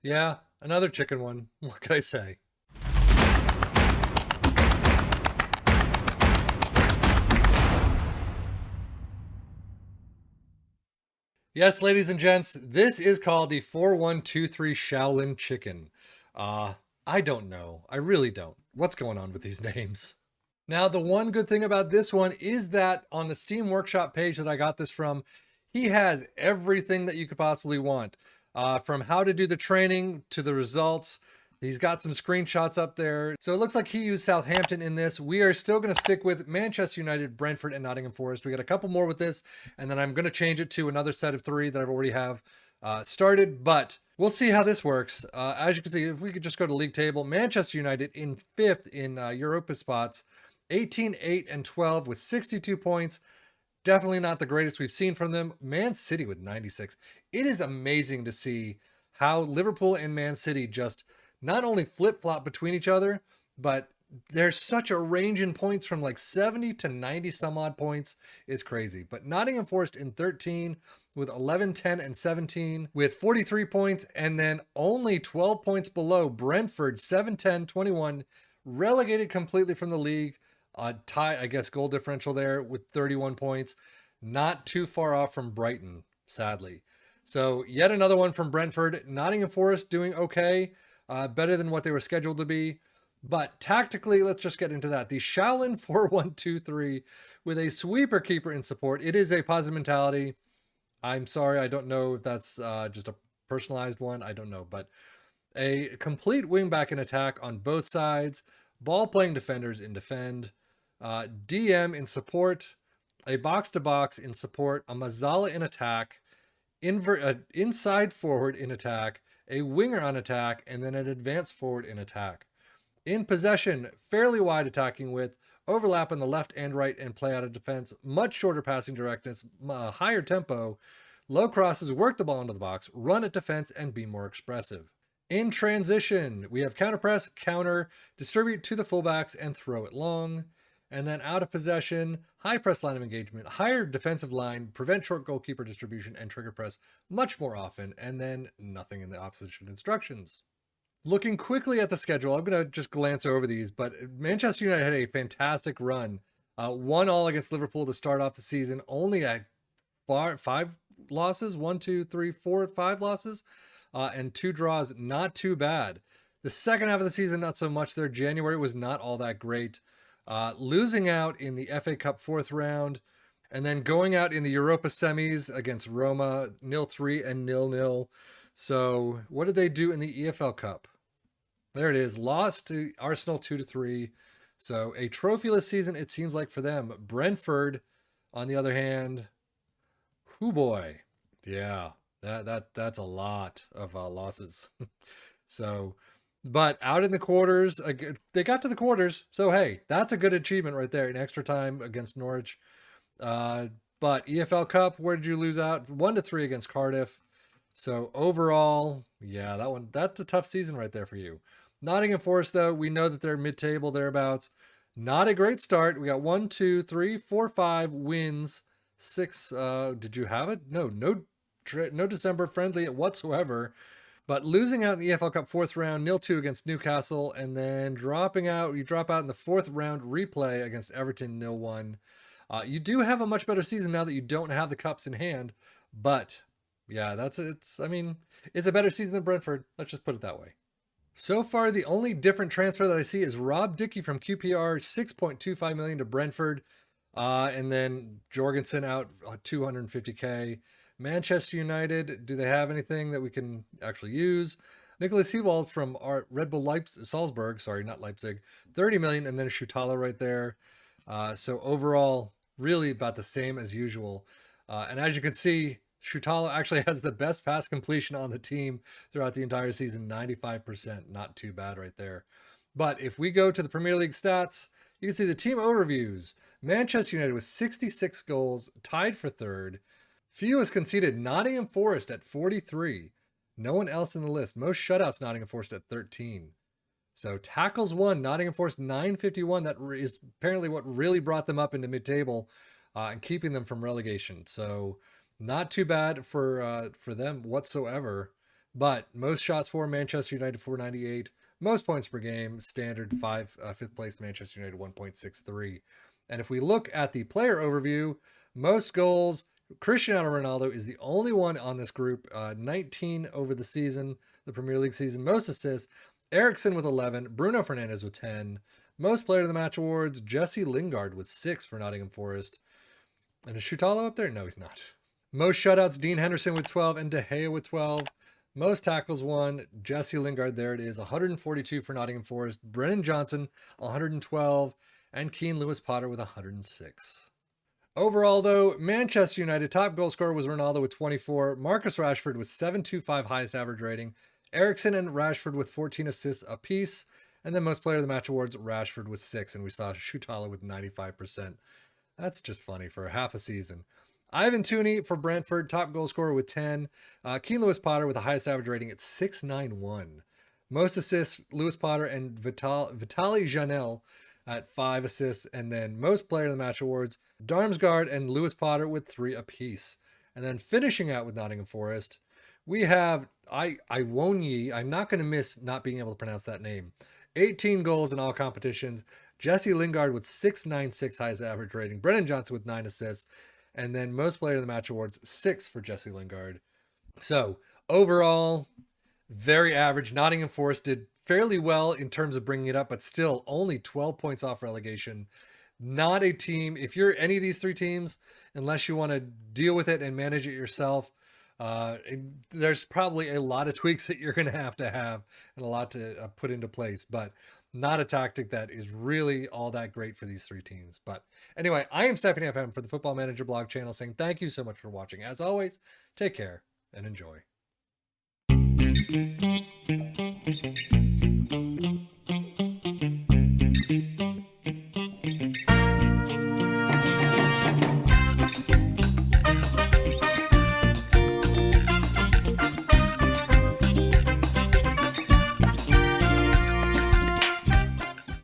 Yeah, another chicken one. What can I say? Yes, ladies and gents, this is called the 4123 Shaolin Chicken. Uh, I don't know. I really don't. What's going on with these names? Now, the one good thing about this one is that on the Steam Workshop page that I got this from, he has everything that you could possibly want. From how to do the training to the results. He's got some screenshots up there. So it looks like he used Southampton in this. We are still going to stick with Manchester United, Brentford, and Nottingham Forest. We got a couple more with this, and then I'm going to change it to another set of three that I've already have started. But we'll see how this works. As you can see, if we could just go to league table, Manchester United in fifth in Europa spots, 18, 8, and 12 with 62 points. Definitely not the greatest we've seen from them. Man City with 96. It is amazing to see how Liverpool and Man City just not only flip flop between each other, but there's such a range in points from like 70 to 90 some odd points is crazy. But Nottingham Forest in 13 with 11, 10, and 17 with 43 points, and then only 12 points below Brentford, 7, 10, 21, relegated completely from the league. Tie, I guess, goal differential there with 31 points. Not too far off from Brighton, sadly. So yet another one from Brentford. Nottingham Forest doing okay, better than what they were scheduled to be. But tactically, let's just get into that. The Shaolin 4123 with a sweeper keeper in support. It is a positive mentality. I'm sorry, I don't know if that's just a personalized one. I don't know. But a complete wingback in attack on both sides. Ball playing defenders in defend. DM in support, a box to box in support, a Mazzala in attack, inside forward in attack, a winger on attack, and then an advanced forward in attack. In possession, fairly wide attacking width, overlap on the left and right, and play out of defense. Much shorter passing directness, higher tempo, low crosses, work the ball into the box, run at defense, and be more expressive. In transition, we have counter press, counter, distribute to the fullbacks, and throw it long. And then out of possession, high press line of engagement, higher defensive line, prevent short goalkeeper distribution, and trigger press much more often, and then nothing in the opposition instructions. Looking quickly at the schedule, I'm going to just glance over these, but Manchester United had a fantastic run. 1-1 against Liverpool to start off the season, only at five losses, 1, 2, 3, 4, 5 losses, and 2 draws, not too bad. The second half of the season, not so much there. January was not all that great. Losing out in the FA Cup fourth round, and then going out in the Europa semis against Roma, 0-3 and 0-0. So what did they do in the EFL Cup? There it is. Lost to Arsenal 2-3. So a trophyless season, it seems like, for them. Brentford, on the other hand, whoo boy. Yeah, that's a lot of losses. So, but out in the quarters, they got to the quarters. So, hey, that's a good achievement right there in extra time against Norwich. But EFL Cup, where did you lose out? 1-3 against Cardiff. So overall, yeah, that's a tough season right there for you. Nottingham Forest, though, we know that they're mid-table thereabouts. Not a great start. We got 1, 2, 3, 4, 5 wins. 6. Did you have it? No December friendly whatsoever. But losing out in the EFL Cup fourth round, 0-2 against Newcastle, and then dropping out. You drop out in the fourth round replay against Everton, 0-1. You do have a much better season now that you don't have the cups in hand, but yeah, it's a better season than Brentford. Let's just put it that way. So far, the only different transfer that I see is Rob Dickey from QPR, 6.25 million to Brentford, and then Jorgensen out 250k. Manchester United, do they have anything that we can actually use? Nicholas Ewald from our Red Bull Salzburg, sorry, not Leipzig, 30 million, and then Shutala right there. So overall, really about the same as usual. And as you can see, Shutala actually has the best pass completion on the team throughout the entire season, 95%. Not too bad right there. But if we go to the Premier League stats, you can see the team overviews. Manchester United with 66 goals, tied for third. Fewest conceded, Nottingham Forest at 43. No one else in the list. Most shutouts, Nottingham Forest at 13. So tackles won, Nottingham Forest 951. That is apparently what really brought them up into mid-table and keeping them from relegation. So not too bad for them whatsoever. But most shots for Manchester United 498, most points per game, standard fifth place Manchester United 1.63. And if we look at the player overview, most goals, Cristiano Ronaldo is the only one on this group, 19 over the season, the Premier League season. Most assists, Eriksen with 11, Bruno Fernandes with 10. Most player of the match awards, Jesse Lingard with 6 for Nottingham Forest. And is Shutalo up there? No, he's not. Most shutouts, Dean Henderson with 12 and De Gea with 12. Most tackles won, Jesse Lingard, there it is, 142 for Nottingham Forest. Brennan Johnson, 112. And Keane Lewis Potter with 106. Overall, though, Manchester United top goal scorer was Ronaldo with 24. Marcus Rashford with 725 highest average rating. Eriksen and Rashford with 14 assists apiece. And then most player of the match awards, Rashford with 6. And we saw Shutala with 95%. That's just funny for half a season. Ivan Toney for Brentford, top goal scorer with 10. Keane Lewis Potter with the highest average rating at 691. Most assists, Lewis Potter and Vitaly Janel at 5 assists. And then most player of the match awards, Darmsgaard and Lewis Potter with 3 apiece. And then finishing out with Nottingham Forest, we have Iwonyi. I'm not going to miss not being able to pronounce that name. 18 goals in all competitions. Jesse Lingard with 696 highest average rating. Brennan Johnson with 9 assists. And then most player of the match awards, 6 for Jesse Lingard. So overall, very average. Nottingham Forest did fairly well in terms of bringing it up, but still only 12 points off relegation. Not a team. If you're any of these 3 teams, unless you want to deal with it and manage it yourself, there's probably a lot of tweaks that you're going to have and a lot to put into place, but not a tactic that is really all that great for these 3 teams. But anyway, I am Stephanie FM for the Football Manager blog channel saying thank you so much for watching. As always, take care and enjoy.